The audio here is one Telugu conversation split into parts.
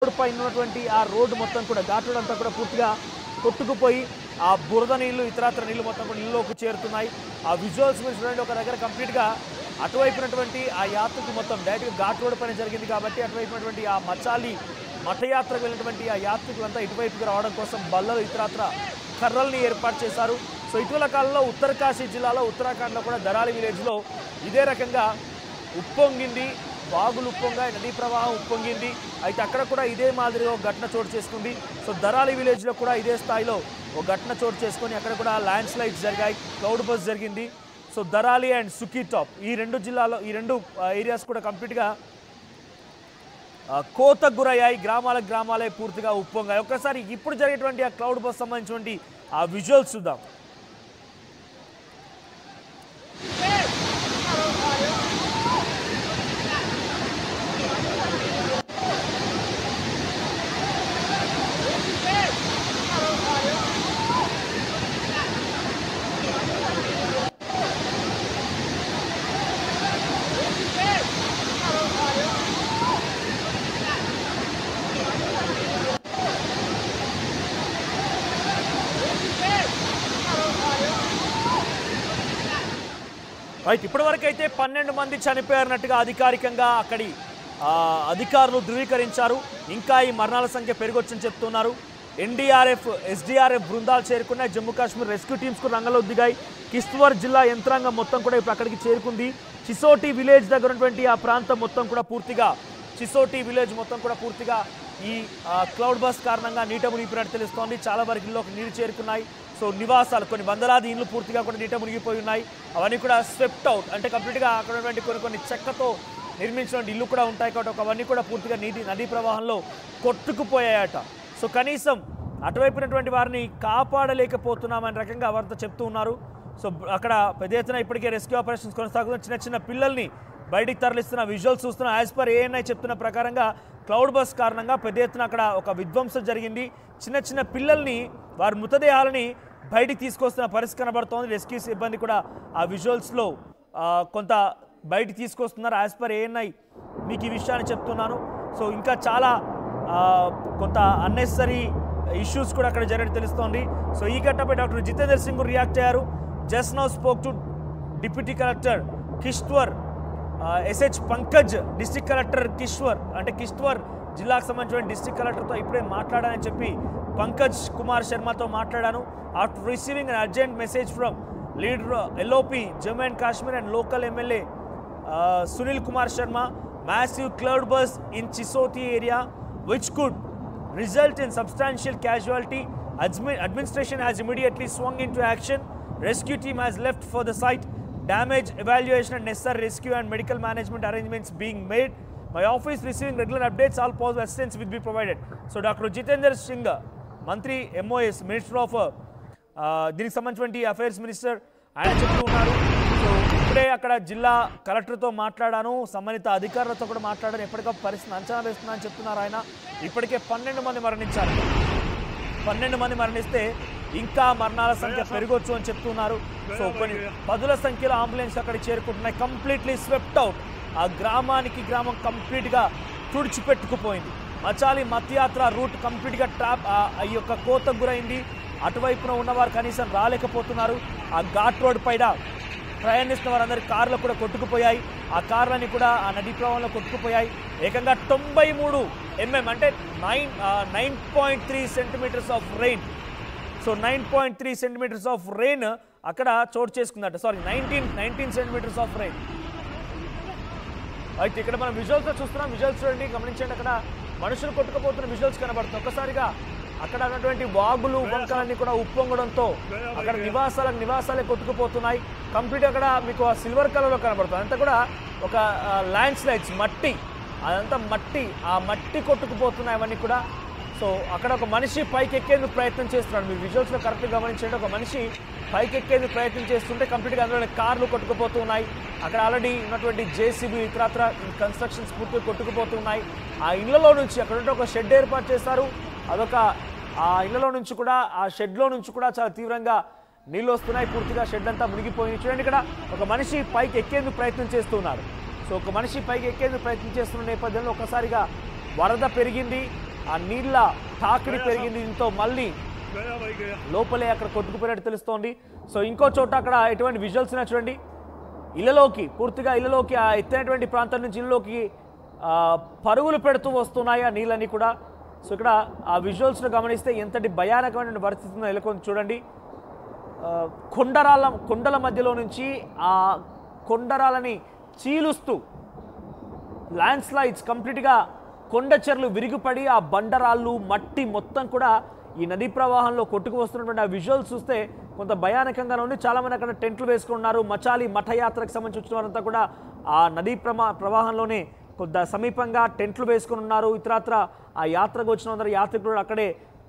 రోడ్డుపై ఉన్నటువంటి ఆ రోడ్డు మొత్తం కూడా ఘాట్ రోడ్ అంతా కూడా పూర్తిగా కొట్టుకుపోయి ఆ బురద నీళ్లు ఇతరత్ర నీళ్లు మొత్తం కూడా ఇళ్ళలోకి చేరుతున్నాయి. ఆ విజువల్స్ మీరు చూడండి, ఒక దగ్గర కంప్లీట్గా అటువైపునటువంటి ఆ యాత్రకు మొత్తం డైరెక్ట్గా ఘాట్ రోడ్ పైన జరిగింది కాబట్టి అటువైపునటువంటి ఆ మచాలి మఠయాత్రకు వెళ్ళినటువంటి ఆ యాత్రికులంతా ఇటువైపుకి రావడం కోసం బల్లలు ఇతరత్ర కర్రల్ని ఏర్పాటు చేశారు. సో ఇటీవల కాలంలో ఉత్తరకాశీ జిల్లాలో ఉత్తరాఖండ్లో కూడా దరాలి విలేజ్లో ఇదే రకంగా ఉప్పొంగింది, వాగులు ఉప్పొంగాయి, నదీ ప్రవాహం ఉప్పొంగింది. అయితే అక్కడ కూడా ఇదే మాదిరిగా ఒక ఘటన చోటు చేసుకుంది. సో దరాలి విలేజ్లో కూడా ఇదే స్థాయిలో ఒక ఘటన చోటు చేసుకొని అక్కడ కూడా ల్యాండ్ స్లైడ్స్ జరిగాయి, క్లౌడ్ బస్ జరిగింది. సో దరాలి అండ్ సుకీ టాప్ ఈ రెండు జిల్లాలో ఈ రెండు ఏరియాస్ కూడా కంప్లీట్గా కోతకు గురయ్యాయి, గ్రామాలే పూర్తిగా ఉప్పొంగాయి. ఒక్కసారి ఇప్పుడు జరిగేటువంటి ఆ క్లౌడ్ బస్ సంబంధించినటువంటి ఆ విజువల్స్ చూద్దాం. రైట్, ఇప్పటివరకు అయితే 12 మంది చనిపోయారన్నట్టుగా అధికారికంగా అక్కడి అధికారులు ధృవీకరించారు. ఇంకా ఈ మరణాల సంఖ్య పెరిగొచ్చని చెప్తున్నారు. ఎన్డీఆర్ఎఫ్, ఎస్డీఆర్ఎఫ్ బృందాలు చేరుకున్నాయి. జమ్మూ కాశ్మీర్ రెస్క్యూ టీమ్స్కు రంగంలో దిగాయి. కిశ్తవర్ జిల్లా యంత్రాంగం మొత్తం కూడా ఇప్పుడు అక్కడికి చేరుకుంది. చిసోటి విలేజ్ దగ్గర ఉన్నటువంటి ఆ ప్రాంతం మొత్తం కూడా పూర్తిగా చిసోటి విలేజ్ మొత్తం కూడా పూర్తిగా ఈ క్లౌడ్ బస్ కారణంగా నీట మునిగిపోయినట్టు తెలుస్తోంది. చాలా వరకు ఇళ్ళలోకి నీరు చేరుకున్నాయి. సో నివాసాలు కొన్ని వందలాది ఇండ్లు పూర్తిగా కూడా నీట మునిగిపోయి ఉన్నాయి. అవన్నీ కూడా స్వెప్ట్ అవుట్, అంటే కంప్లీట్గా అక్కడ ఉన్నటువంటి కొన్ని చెక్కతో నిర్మించినటువంటి ఇల్లు కూడా ఉంటాయి కాబట్టి అవన్నీ కూడా పూర్తిగా నదీ ప్రవాహంలో కొట్టుకుపోయాయట. సో కనీసం అటువైపునటువంటి వారిని కాపాడలేకపోతున్నామనే రకంగా వారితో చెప్తూ ఉన్నారు. సో అక్కడ పెద్ద ఎత్తున ఇప్పటికే రెస్క్యూ ఆపరేషన్స్ కొనసాగుతున్న చిన్న పిల్లల్ని బయటికి తరలిస్తున్న విజువల్స్ చూస్తున్న. యాజ్ పర్ ఏఎన్ఐ చెప్తున్న ప్రకారంగా క్లౌడ్ బస్ కారణంగా పెద్ద ఎత్తున అక్కడ ఒక విధ్వంసం జరిగింది. చిన్న పిల్లల్ని, వారి మృతదేహాలని బయటికి తీసుకొస్తున్న పరిస్థితి కనబడుతోంది. రెస్క్యూ సిబ్బంది కూడా ఆ విజువల్స్లో కొంత బయటికి తీసుకొస్తున్నారు. యాజ్ పర్ ఏఎన్ఐ మీకు ఈ విషయాన్ని చెప్తున్నాను. సో ఇంకా చాలా కొంత అన్నెసరీ ఇష్యూస్ కూడా అక్కడ జరిగినట్టు తెలుస్తోంది. సో ఈ ఘటనపై డాక్టర్ జితేందర్ సింగ్ రియాక్ట్ అయ్యారు. Just now spoke to deputy collector Kishtwar, SH Pankaj, district collector Kishtwar జిల్లాకు సంబంధించిన డిస్ట్రిక్ట్ కలెక్టర్తో ఇప్పుడే మాట్లాడానని చెప్పి పంకజ్ కుమార్ శర్మతో మాట్లాడాను. After receiving an urgent message from leader LOP Jammu and Kashmir and local MLA Sunil Kumar Sharma, massive cloud burst in Chisoti area which could result in substantial casualty. Administration has immediately swung into action. Rescue team has left for the site. Damage evaluation and necessary rescue and medical management arrangements being made. My office receiving regular updates. All possible assistance will be provided. So Dr. Jitendra Singh, Mantri MOS, Minister of దీనికి సంబంధించిన అఫైర్స్ మినిస్టర్, ఆయన చెప్తూ ఉన్నారు. సో ఇప్పుడే అక్కడ జిల్లా కలెక్టర్తో మాట్లాడాను, సంబంధిత అధికారులతో కూడా మాట్లాడాను, ఎప్పటికప్పుడు పరిస్థితిని అంచనా వేస్తున్నా అని చెప్తున్నారు ఆయన. ఇప్పటికే 12 మంది మరణించారు. 12 మంది మరణిస్తే ఇంకా మరణాల సంఖ్య పెరగొచ్చు అని చెప్తున్నారు. సో కొన్ని పదుల సంఖ్యలో అంబులెన్స్ అక్కడికి చేరుకుంటున్నాయి. Completely swept out. ఆ గ్రామం కంప్లీట్గా తుడిచిపెట్టుకుపోయింది. మచాలి మధ్యయాత్ర రూట్ కంప్లీట్గా ఈ యొక్క కోతకు గురైంది. అటువైపున ఉన్నవారు కనీసం రాలేకపోతున్నారు. ఆ ఘాట్ రోడ్ పైన ప్రయాణిస్తున్న వారందరి కార్లు కూడా కొట్టుకుపోయాయి. ఆ కార్లన్నీ కూడా ఆ నదీ ప్రవాహంలో కొట్టుకుపోయాయి. ఏకంగా 93 mm అంటే 9.3 centimetres of rain. So 9.3 centimetres of rain అక్కడ చోటు చేసుకుందట. Sorry 19 centimetres of rain. అయితే ఇక్కడ మనం విజువల్స్లో చూస్తున్నాం. విజువల్స్ చూడండి, గమనించండి, అక్కడ మనుషులు కొట్టుకుపోతున్న విజువల్స్ కనబడుతుంది. ఒక్కసారిగా అక్కడ ఉన్నటువంటి వాగులు వంకలన్నీ కూడా ఉప్పొంగడంతో అక్కడ నివాసాలే కొట్టుకుపోతున్నాయి. కంప్లీట్ అక్కడ మీకు ఆ సిల్వర్ కలర్లో కనబడుతుంది. అంతా కూడా ఒక ల్యాండ్ స్లైడ్స్, మట్టి, అదంతా మట్టి, ఆ మట్టి కొట్టుకుపోతున్నాయి అవన్నీ కూడా. సో అక్కడ ఒక మనిషి పైకి ఎక్కేందుకు ప్రయత్నం చేస్తున్నాడు. మీరు విజువల్స్లో కరెక్ట్గా గమనించండి. ఒక మనిషి పైకి ఎక్కేందుకు ప్రయత్నం చేస్తుంటే కంప్లీట్గా అందులో కార్లు కొట్టుకుపోతున్నాయి. అక్కడ ఆల్రెడీ ఉన్నటువంటి జేసీబీ ఇతరత్ర కన్స్ట్రక్షన్స్ పూర్తిగా కొట్టుకుపోతున్నాయి. ఆ ఇళ్లలో నుంచి అక్కడ ఒక షెడ్ ఏర్పాటు చేశారు. అదొక ఆ ఇళ్లలో నుంచి కూడా, ఆ షెడ్లో నుంచి కూడా చాలా తీవ్రంగా నీళ్ళు వస్తున్నాయి. పూర్తిగా షెడ్ అంతా మునిగిపోయింది. చూడండి, ఇక్కడ ఒక మనిషి పైకి ఎక్కేందుకు ప్రయత్నం చేస్తున్నారు. సో ఒక మనిషి పైకి ఎక్కేందుకు ప్రయత్నం చేస్తున్న నేపథ్యంలో ఒక్కసారిగా వరద పెరిగింది. ఆ నీళ్ళ తాకిడి పెరిగింది. దీంతో మళ్ళీ లోపలే అక్కడ కొట్టుకుపోయినట్టు తెలుస్తోంది. సో ఇంకో చోట అక్కడ ఎటువంటి విజువల్స్ చూడండి, ఇళ్లలోకి పూర్తిగా ఇళ్లలోకి ఆ ఎత్తైనటువంటి ప్రాంతం నుంచి ఇళ్లలోకి పరుగులు పెడుతూ వస్తున్నాయి ఆ నీళ్ళన్నీ కూడా. సో ఇక్కడ ఆ విజువల్స్ను గమనిస్తే ఎంతటి భయానకమైన పరిస్థితి నెలకొని చూడండి. కొండల మధ్యలో నుంచి ఆ కొండరాలని చీలుస్తూ ల్యాండ్ స్లైడ్స్ కంప్లీట్గా కొండ చెర్లు విరిగిపడి ఆ బండరాళ్ళు మట్టి మొత్తం కూడా ఈ నదీ ప్రవాహంలో కొట్టుకు వస్తున్నటువంటి ఆ విజువల్స్ చూస్తే కొంత భయానకంగా ఉంది. చాలామంది అక్కడ టెంట్లు వేసుకున్నారు. మచాలి మఠయాత్రకు సంబంధించి వచ్చిన వారంతా కూడా ఆ నదీ ప్రవాహంలోనే కొంత సమీపంగా టెంట్లు వేసుకుని ఉన్నారు. ఇతరత్ర ఆ యాత్రకు వచ్చిన అందరూ యాత్రికులు అక్కడే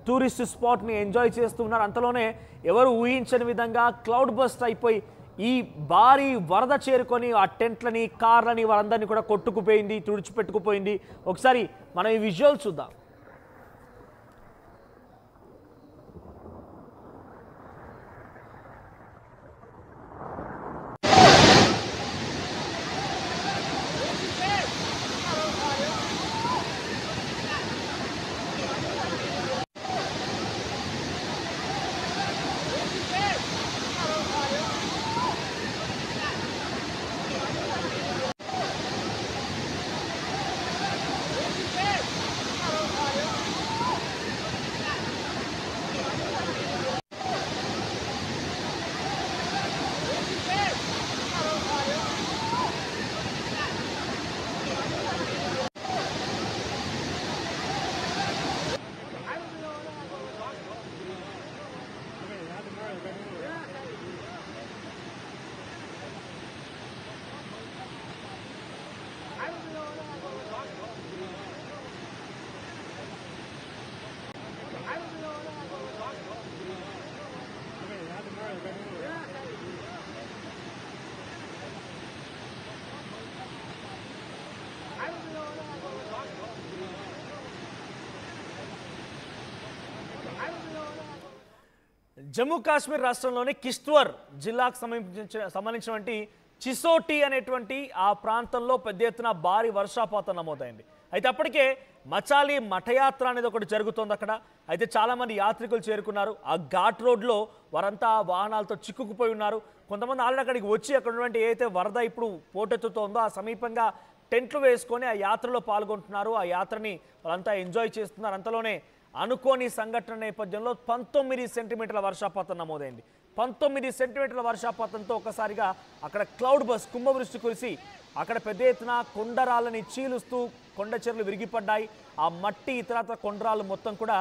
టూరిస్ట్ స్పాట్ని ఎంజాయ్ చేస్తున్నారు. అంతలోనే ఎవరు ఊహించని విధంగా క్లౌడ్ బస్ట్ అయిపోయి ఈ భారీ వరద చేరుకొని ఆ టెంట్లని కార్లని వారందరినీ కూడా కొట్టుకుపోయింది, తుడిచిపెట్టుకుపోయింది. ఒకసారి మనం ఈ విజువల్ చూద్దాం. జమ్మూ కాశ్మీర్ రాష్ట్రంలోని కిష్త్వర్ జిల్లాకు సంబంధించినటువంటి చిసోటి అనేటువంటి ఆ ప్రాంతంలో పెద్ద ఎత్తున భారీ వర్షపాతం నమోదైంది. అయితే అప్పటికే మచాలి మఠయాత్ర అనేది ఒకటి జరుగుతోంది అక్కడ. అయితే చాలామంది యాత్రికులు చేరుకున్నారు. ఆ ఘాట్ రోడ్లో వారంతా వాహనాలతో చిక్కుకుపోయి ఉన్నారు. కొంతమంది ఆల్రెడీ అక్కడికి వచ్చి అక్కడ ఉన్నటువంటి ఏదైతే వరద ఇప్పుడు పోటెత్తుతోందో ఆ సమీపంగా టెంట్లు వేసుకొని ఆ యాత్రలో పాల్గొంటున్నారు. ఆ యాత్రని వాళ్ళంతా ఎంజాయ్ చేస్తున్నారు. అంతలోనే అనుకోని సంఘటన నేపథ్యంలో 19 సెంటీమీటర్ల వర్షపాతం నమోదైంది. 19 సెంటీమీటర్ల వర్షపాతంతో ఒకసారిగా అక్కడ క్లౌడ్ బస్ కుంభవృష్టి కురిసి అక్కడ పెద్ద ఎత్తున కొండరాళ్ళని చీలుస్తూ కొండ చెర్లు విరిగిపడ్డాయి. ఆ మట్టి ఇతరత్ర కొండరాళ్ళు మొత్తం కూడా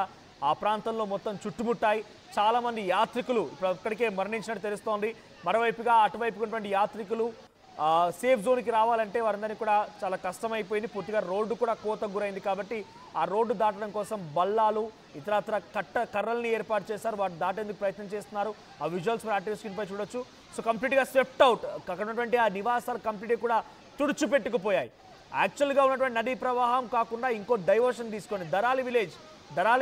ఆ ప్రాంతంలో మొత్తం చుట్టుముట్టాయి. చాలామంది యాత్రికులు ఇప్పుడు అక్కడికే మరణించినట్టు తెలుస్తోంది. మరోవైపుగా అటువైపు ఉన్నటువంటి యాత్రికులు సేఫ్ జోన్కి రావాలంటే వారందరినీ కూడా చాలా కష్టమైపోయింది. పూర్తిగా రోడ్డు కూడా కోతకు గురైంది. కాబట్టి ఆ రోడ్డు దాటడం కోసం బల్లాలు ఇతరత్ర కర్రల్ని ఏర్పాటు చేశారు. వాటి దాటేందుకు ప్రయత్నం చేస్తున్నారు. ఆ విజువల్స్ మీరు యాక్టివ్ స్క్రీన్ పై చూడొచ్చు. సో కంప్లీట్గా స్వెప్ట్ అవుట్, అక్కడ ఉన్నటువంటి ఆ నివాసాలు కంప్లీట్గా కూడా తుడిచిపెట్టుకుపోయాయి. యాక్చువల్గా ఉన్నటువంటి నదీ ప్రవాహం కాకుండా ఇంకో డైవర్షన్ తీసుకొని దరాలి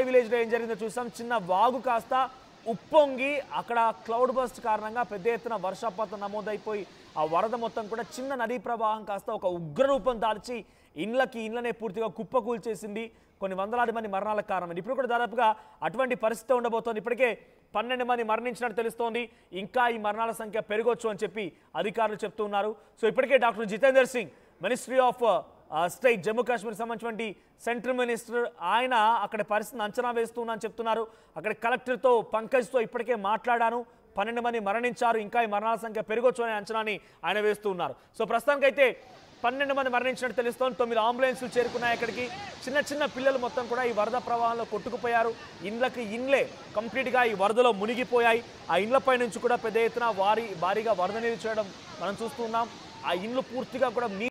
విలేజ్లో ఏం జరిగిందో చూసాం. చిన్న వాగు కాస్త ఉప్పొంగి అక్కడ క్లౌడ్ బస్ట్ కారణంగా పెద్ద ఎత్తున వర్షపాతం నమోదైపోయి ఆ వరద మొత్తం కూడా చిన్న నదీ ప్రవాహం కాస్త ఒక ఉగ్రరూపం దాల్చి ఇండ్లనే పూర్తిగా కుప్పకూల్చేసింది. కొన్ని వందలాది మంది మరణాలకు కారణమైంది. ఇప్పుడు కూడా దాదాపుగా అటువంటి పరిస్థితి ఉండబోతోంది. ఇప్పటికే 12 మంది మరణించినట్టు తెలుస్తోంది. ఇంకా ఈ మరణాల సంఖ్య పెరగొచ్చు అని చెప్పి అధికారులు చెప్తున్నారు. సో ఇప్పటికే doctor Jitender Singh, ministry of state, Jammu Kashmir సంబంధించినటువంటి సెంట్రల్ మినిస్టర్, ఆయన అక్కడ పరిస్థితిని అంచనా వేస్తున్నా అని చెప్తున్నారు. అక్కడ కలెక్టర్తో పంకజ్తో ఇప్పటికే మాట్లాడాను. 12 మంది మరణించారు. ఇంకా ఈ మరణాల సంఖ్య పెరగొచ్చు అనే అంచనాని ఆయన వేస్తూ ఉన్నారు. సో ప్రస్తుతానికైతే 12 మంది మరణించినట్టు తెలుస్తోంది. 9 అంబులెన్సులు చేరుకున్నాయి అక్కడికి. చిన్న పిల్లలు మొత్తం కూడా ఈ వరద ప్రవాహంలో కొట్టుకుపోయారు. ఇండ్లే కంప్లీట్గా ఈ వరదలో మునిగిపోయాయి. ఆ ఇండ్లపై నుంచి కూడా పెద్ద ఎత్తున భారీగా వరద నీరు చేయడం మనం చూస్తున్నాం. ఆ ఇండ్లు పూర్తిగా కూడా